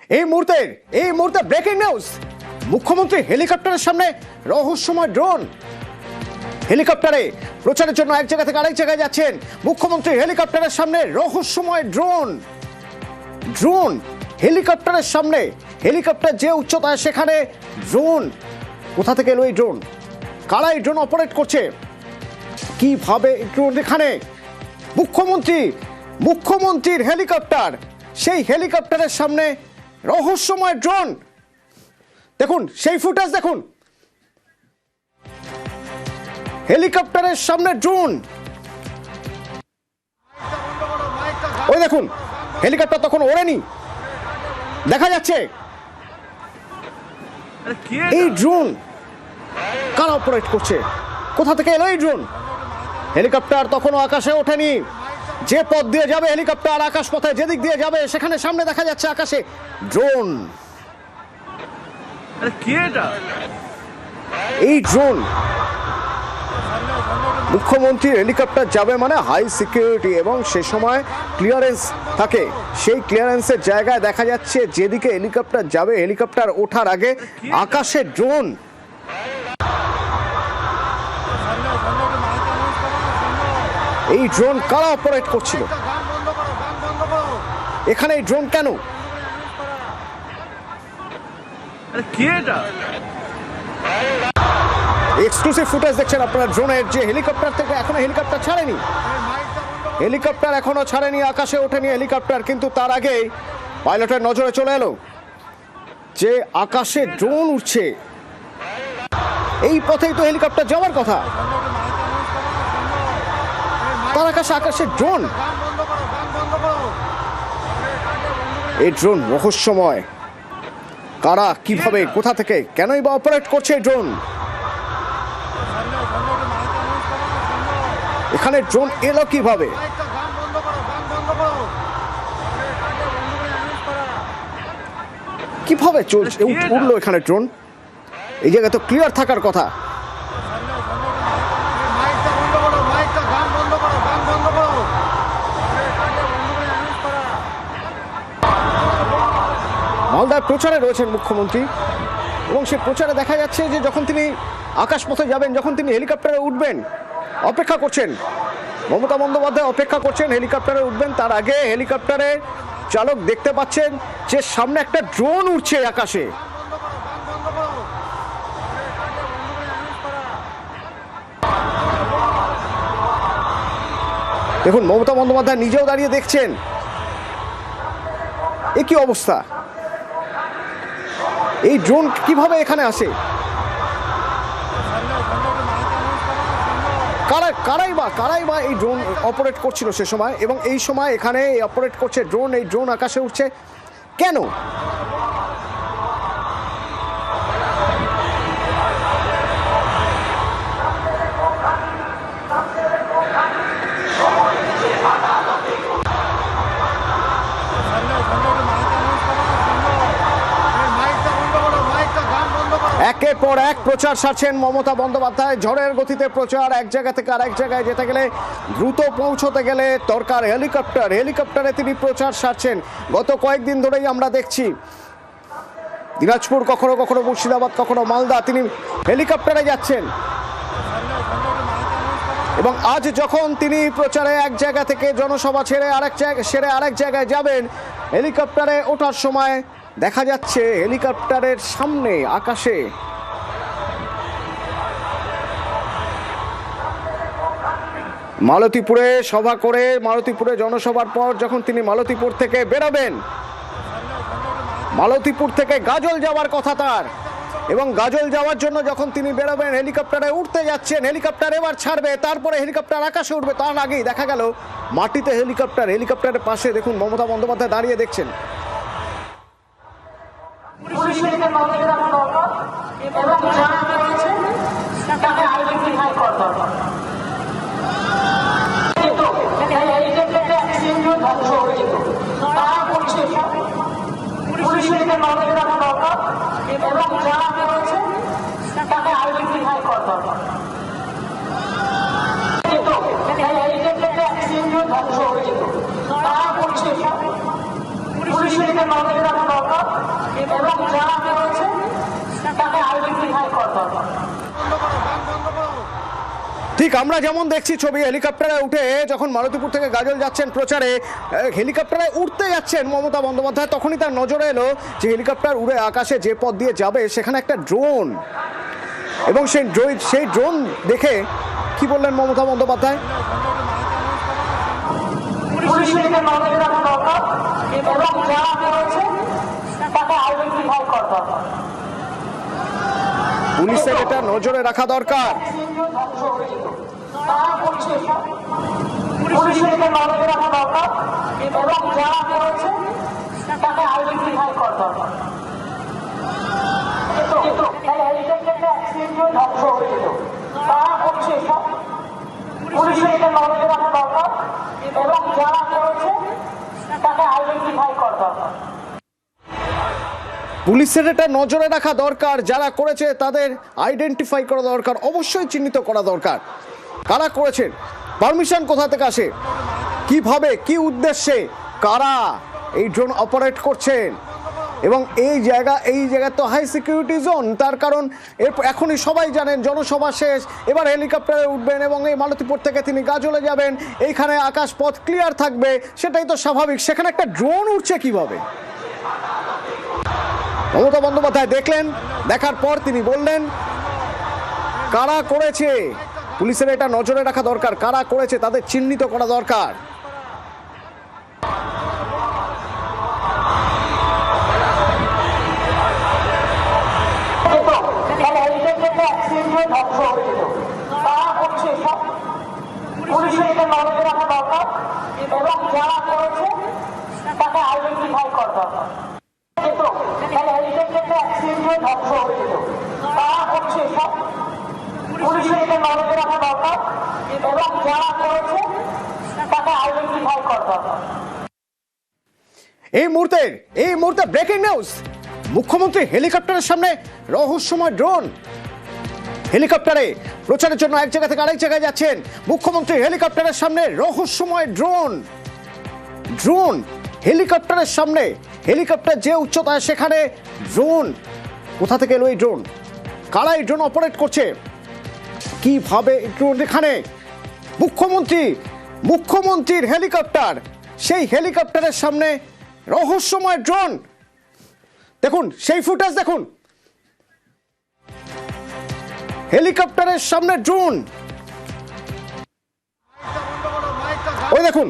এই মুহূর্তে breaking news, মুখ্যমন্ত্রী হেলিকপ্টারের সামনে রহস্যময় ড্রোন। হেলিকপ্টারে প্রচারের জন্য এক জায়গা থেকে আরেক জায়গায় যাচ্ছেন মুখ্যমন্ত্রী। হেলিকপ্টারের সামনে রহস্যময় ড্রোন হেলিকপ্টারের সামনে। হেলিকপ্টার যে উচ্চতায় সেখানে ড্রোন। কোথা থেকে এলো এই ড্রোন? কারা এই ড্রোন অপারেট করছে? কিভাবে ড্রোন এখানে? মুখ্যমন্ত্রীর হেলিকপ্টার, সেই হেলিকপ্টারের সামনে রহস্যময় ড্রোন। দেখুন সেই ফুটেজ, দেখুন হেলিকপ্টারের সামনে ড্রোন। ওই দেখুন হেলিকপ্টার তখন ওড়েনি, দেখা যাচ্ছে। এই ড্রোন কারা অপারেট করছে? কোথা থেকে এলো এই ড্রোন? হেলিকপ্টার তখনও আকাশে ওঠেনি। যে পথ দিয়ে যাবে হেলিকপ্টার, আকাশ পথে যেদিক দিয়ে যাবে সেখানে সামনে দেখা যাচ্ছে আকাশে ড্রোন। এই ড্রোন, মুখ্যমন্ত্রীর হেলিকপ্টার যাবে মানে হাই সিকিউরিটি এবং সে সময় ক্লিয়ারেন্স থাকে। সেই ক্লিয়ারেন্সের জায়গায় দেখা যাচ্ছে যেদিকে হেলিকপ্টার যাবে, হেলিকপ্টার ওঠার আগে আকাশে ড্রোন। এই ড্রোন কারা অপারেট করছিল? এখানে এই ড্রোন কেন? এক্সক্লুসিভ ফুটেজ দেখছেন আপনারা ড্রোনের, যে হেলিকপ্টার থেকে এখনো হেলিকপ্টার ছাড়েনি, আকাশে ওঠেনি হেলিকপ্টার। কিন্তু তার আগে পাইলটের নজরে চলে এলো যে আকাশে ড্রোন উঠছে। এই পথেই তো হেলিকপ্টার যাওয়ার কথা, তার আকাশে ড্রোন। এই ড্রোন রহস্যময়। কারা, কিভাবে, কোথা থেকে, কেনই বা অপারেট করছে এই ড্রোন? এখানে ড্রোন এলো কিভাবে? কিভাবে চলছে, উঠলো এখানে ড্রোন? এই জায়গায় তো ক্লিয়ার থাকার কথা। মালদার প্রচারে রয়েছেন মুখ্যমন্ত্রী এবং সে প্রচারে দেখা যাচ্ছে যে যখন তিনি আকাশপথে যাবেন, যখন তিনি হেলিকপ্টারে উঠবেন, অপেক্ষা করছেন মমতা বন্দ্যোপাধ্যায়, অপেক্ষা করছেন হেলিকপ্টারে উঠবেন। তার আগে হেলিকপ্টারে চালক দেখতে পাচ্ছেন যে সামনে একটা ড্রোন উঠছে আকাশে। দেখুন মমতা বন্দ্যোপাধ্যায় নিজেও দাঁড়িয়ে দেখছেন। এ কি অবস্থা? এই ড্রোন কিভাবে এখানে আসে? কারাই বা এই ড্রোন অপারেট করছিল সে সময়, এবং এই সময় এখানে অপারেট করছে ড্রোন। এই ড্রোন আকাশে উঠছে কেন? একের পর এক প্রচার সারছেন মমতা বন্দ্যোপাধ্যায়। ঝড়ের গতিতে প্রচার, এক জায়গা থেকে আরেক জায়গায় যেতে গেলে, দ্রুত পৌঁছতে গেলে দরকার হেলিকপ্টারে তিনি প্রচার সারছেন। গত কয়েকদিন ধরেই আমরা দেখছি দিনাজপুর, কখনো কখনো মুর্শিদাবাদ, কখনো মালদা, তিনি হেলিকপ্টারে যাচ্ছেন। এবং আজ যখন তিনি প্রচারে এক জায়গা থেকে জনসভা ছেড়ে আরেক জায়গায় যাবেন, হেলিকপ্টারে ওঠার সময় দেখা যাচ্ছে হেলিকপ্টারের সামনে আকাশে মালতীপুরে সভা করে, মালতীপুরে জনসভার পর যখন তিনি মালতীপুর থেকে বেরোবেন, মালতীপুর থেকে গাজল যাওয়ার কথা তার, এবং গাজল যাওয়ার জন্য যখন তিনি বেরোবেন হেলিকপ্টারে উঠতে যাচ্ছেন। হেলিকপ্টার এবার ছাড়বে, তারপরে হেলিকপ্টার আকাশে উঠবে। তার আগেই দেখা গেল মাটিতে হেলিকপ্টারের পাশে দেখুন মমতা বন্দ্যোপাধ্যায় দাঁড়িয়ে দেখছেন। পুলিশের ঠিক আমরা যেমন দেখছি ছবি, হেলিকপ্টারে উঠে যখন মালতীপুর থেকে গাজল যাচ্ছেন প্রচারে, হেলিকপ্টারে উঠতে যাচ্ছেন মমতা বন্দ্যোপাধ্যায়, তখনই তার নজরে এলো যে হেলিকপ্টার উড়ে আকাশে যে পথ দিয়ে যাবে সেখানে একটা ড্রোন, এবং সেই ড্রোন দেখে কি বললেন মমতা বন্দ্যোপাধ্যায়? পুলিশের এটা নজরে রাখা দরকার। পুলিশের এটা নজরে রাখা দরকার, যারা করেছে তাদের আইডেন্টিফাই করা দরকার, অবশ্যই চিহ্নিত করা দরকার কারা করেছেন, পারমিশন কোথা থেকে আসে, কিভাবে, কি উদ্দেশ্যে, কারা এই ড্রোন অপারেট করছেন। এবং এই জায়গা তো হাই সিকিউরিটি জোন, তার কারণ এখনই সবাই জানেন জনসভা শেষ, এবার হেলিকপ্টারে উঠবেন এবং এই মালতীপুর থেকে তিনি গাজলে যাবেন, এইখানে আকাশ পথ ক্লিয়ার থাকবে, সেটাই তো স্বাভাবিক। সেখানে একটা ড্রোন উঠছে কিভাবে? মমতা বন্দ্যোপাধ্যায় দেখলেন, দেখার পর তিনি বললেন কারা করেছে, পুলিশের এটা নজরে রাখা দরকার, কারা করেছে তাদের চিহ্নিত করা দরকার। এই মুহূর্তে ব্রেকিং নিউজ, মুখ্যমন্ত্রী হেলিকপ্টারের সামনে রহস্যময় ড্রোন। হেলিকপ্টারে প্রচারের জন্য এক জায়গা থেকে আরেক জায়গায় যাচ্ছেন মুখ্যমন্ত্রী, হেলিকপ্টারের সামনে রহস্যময় ড্রোন হেলিকপ্টারের সামনে, হেলিকপ্টার যে উচ্চতায় সেখানে ড্রোন। কোথা থেকে এলো এই ড্রোন, কারা এই ড্রোন অপারেট করছে, কিভাবে ড্রোন? এখানে মুখ্যমন্ত্রীর হেলিকপ্টার, সেই হেলিকপ্টারের সামনে রহস্যময় ড্রোন। দেখুন সেই ফুটেজ, দেখুন হেলিকপ্টারের সামনে ড্রোন। ওই দেখুন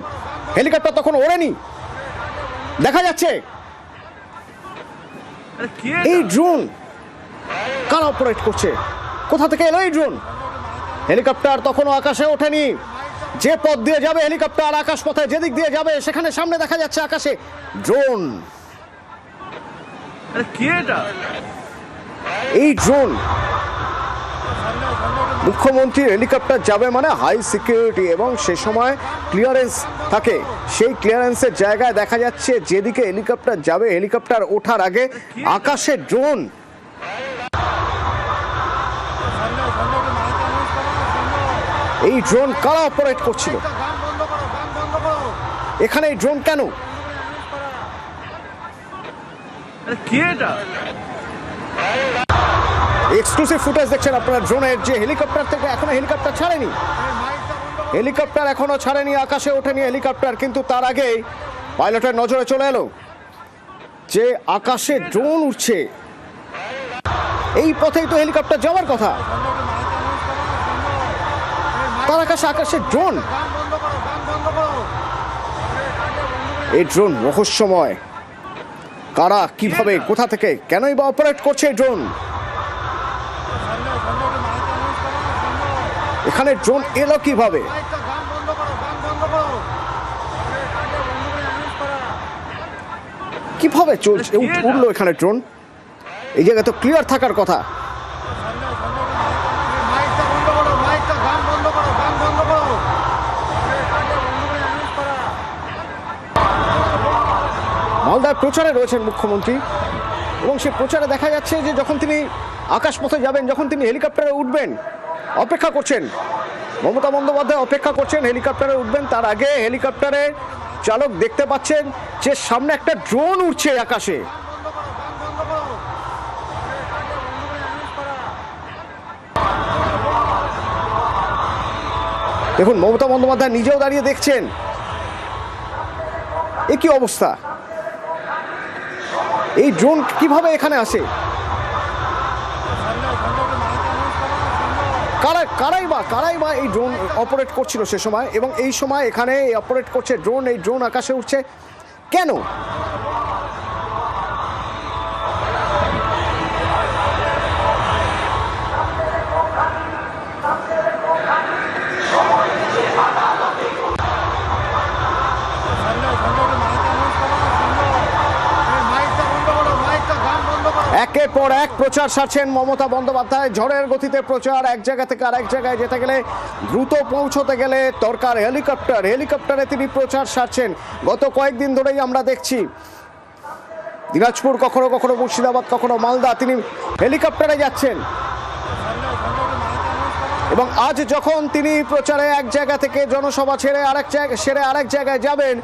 হেলিকপ্টার তখন ওড়েনি, দেখা যাচ্ছে এই ড্রোন কারা অপারেট করছে, কোথা থেকে এলো এই ড্রোন? হেলিকপ্টার তখনও আকাশে ওঠেনি, যে পথ দিয়ে যাবে হেলিকপ্টার, আকাশ পথে যেদিক দিয়ে যাবে সেখানে সামনে দেখা যাচ্ছে আকাশে ড্রোন। এই ড্রোন, মুখ্যমন্ত্রীর হেলিকপ্টার যাবে মানে হাই সিকিউরিটি এবং সে সময় ক্লিয়ারেন্স থাকে, সেই ক্লিয়ারেন্সের জায়গায় দেখা যাচ্ছে যেদিকে হেলিকপ্টার যাবে, হেলিকপ্টার ওঠার আগে আকাশে ড্রোন। এই ড্রোন কারা অপারেট করছিল, এখানে এই ড্রোন কেন? এক্সক্লুসিভ ফুটেজ দেখছেন আপনারা ড্রোনের, যে হেলিকপ্টার থেকে এখনো হেলিকপ্টার ছাড়েনি, আকাশে ওঠেনি হেলিকপ্টার, কিন্তু তার আগে পাইলটের নজরে চলে এলো যে আকাশে ড্রোন উঠছে, এই পথেই তো হেলিকপ্টার যাওয়ার কথা, তার আকাশে ড্রোন। এই ড্রোন রহস্যময়, কারা, কিভাবে, কোথা থেকে, কেনই বা অপারেট করছে এই ড্রোন? এখানে ড্রোন এলো কিভাবে? কিভাবে চলছে, উঠলো এখানে ড্রোন? এই জায়গা তো ক্লিয়ার থাকার কথা। মালদার প্রচারে রয়েছেন মুখ্যমন্ত্রী এবং সে প্রচারে দেখা যাচ্ছে যে যখন তিনি আকাশপথে যাবেন, যখন তিনি হেলিকপ্টারে উঠবেন, অপেক্ষা করছেন মমতা বন্দ্যোপাধ্যায়, অপেক্ষা করছেন হেলিকপ্টারে উঠবেন, তার আগে হেলিকপ্টারের চালক দেখতে পাচ্ছেন যে সামনে একটা ড্রোন উঠছে আকাশে। দেখুন মমতা বন্দ্যোপাধ্যায় নিজেও দাঁড়িয়ে দেখছেন এ কি অবস্থা, এই ড্রোন কিভাবে এখানে আসে, কারাই বা এই ড্রোন অপারেট করছিল সে সময়, এবং এই সময় এখানে অপারেট করছে ড্রোন, এই ড্রোন আকাশে উঠছে কেন? একের পর এক প্রচার সারছেন মমতা বন্দ্যোপাধ্যায়। ঝড়ের গতিতে প্রচার, এক জায়গা থেকে আরেক জায়গায় যেতে গেলে, দ্রুত পৌঁছতে গেলে দরকার হেলিকপ্টার। হেলিকপ্টারে তিনি প্রচার সারছেন। গত কয়েকদিন ধরেই আমরা দেখছি দিনাজপুর, কখনো কখনো মুর্শিদাবাদ, কখনো মালদা, তিনি হেলিকপ্টারে যাচ্ছেন। এবং আজ যখন তিনি প্রচারে এক জায়গা থেকে জনসভা ছেড়ে আরেক জায়গায় যাবেন,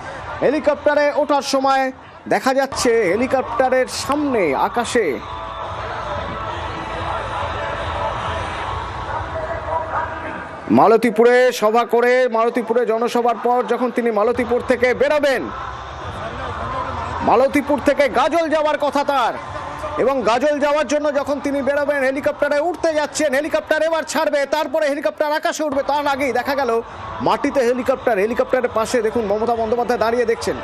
হেলিকপ্টারে ওঠার সময় দেখা যাচ্ছে হেলিকপ্টারের সামনে আকাশে মালতীপুরে সভা করে, মালতীপুরে জনসভার পর যখন তিনি মালতীপুর থেকে বেরোবেন, মালতীপুর থেকে গাজল যাওয়ার কথা তার, এবং গাজল যাওয়ার জন্য যখন তিনি বেরোবেন হেলিকপ্টারে উঠতে যাচ্ছেন, হেলিকপ্টার এবার ছাড়বে, তারপরে হেলিকপ্টার আকাশে উঠবে, তার আগেই দেখা গেল মাটিতে হেলিকপ্টার। হেলিকপ্টারের পাশে দেখুন মমতা বন্দ্যোপাধ্যায় দাঁড়িয়ে দেখছেন।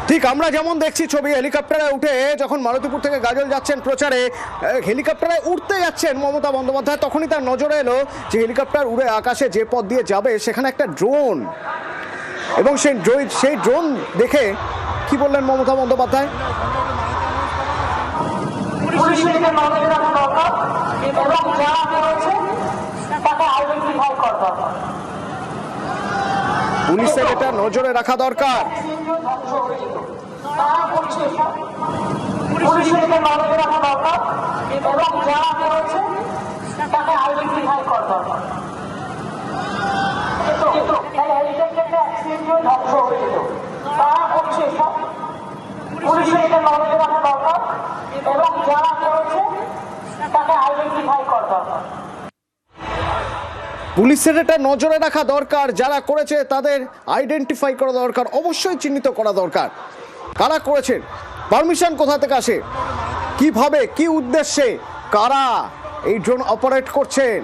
ঠিক আমরা যেমন দেখছি ছবি, হেলিকপ্টারে উঠে যখন মালতীপুর থেকে গাজল যাচ্ছেন প্রচারে, হেলিকপ্টারে উঠতে যাচ্ছেন মমতা বন্দ্যোপাধ্যায়, তখনই তার নজরে এলো যে হেলিকপ্টার উড়ে আকাশে যে পথ দিয়ে যাবে সেখানে একটা ড্রোন, এবং সেই ড্রোন দেখে কি বললেন মমতা বন্দ্যোপাধ্যায়? পুলিশের এটা নজরে রাখা দরকার। পুলিশের এটা নজরে রাখা দরকার, যারা করেছে তাদের আইডেন্টিফাই করা দরকার, অবশ্যই চিহ্নিত করা দরকার কারা করেছেন, পারমিশন কোথা থেকে আসে, কিভাবে, কি উদ্দেশ্যে, কারা এই ড্রোন অপারেট করছেন।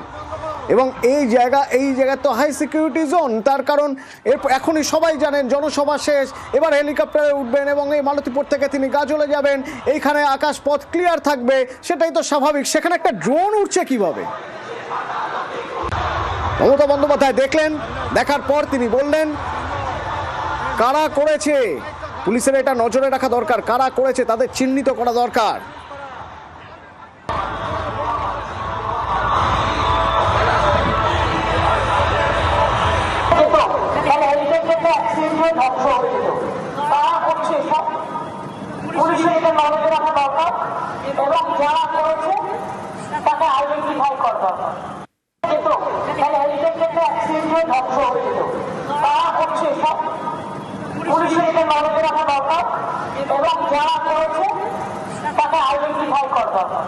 এবং এই জায়গা তো হাই সিকিউরিটি জোন, তার কারণ এখনই সবাই জানেন জনসভা শেষ, এবার হেলিকপ্টারে উঠবেন এবং এই মালতীপুর থেকে তিনি গাজলে যাবেন, এইখানে আকাশ পথ ক্লিয়ার থাকবে, সেটাই তো স্বাভাবিক। সেখানে একটা ড্রোন উঠছে কিভাবে? মমতা বন্দ্যোপাধ্যায় দেখলেন, দেখার পর তিনি বললেন কারা করেছে, পুলিশের এটা নজরে রাখা দরকার, কারা করেছে তাদের চিহ্নিত করা দরকার। পুলিশের এটা নজরে রাখা দরকার, এবং যারা করেছে তাকে আইডেন্টিফাই করা দরকার। পুলিশের এটা নজরে রাখা দরকার, এবং যারা করেছে তাকে আইডেন্টিফাই করা দরকার।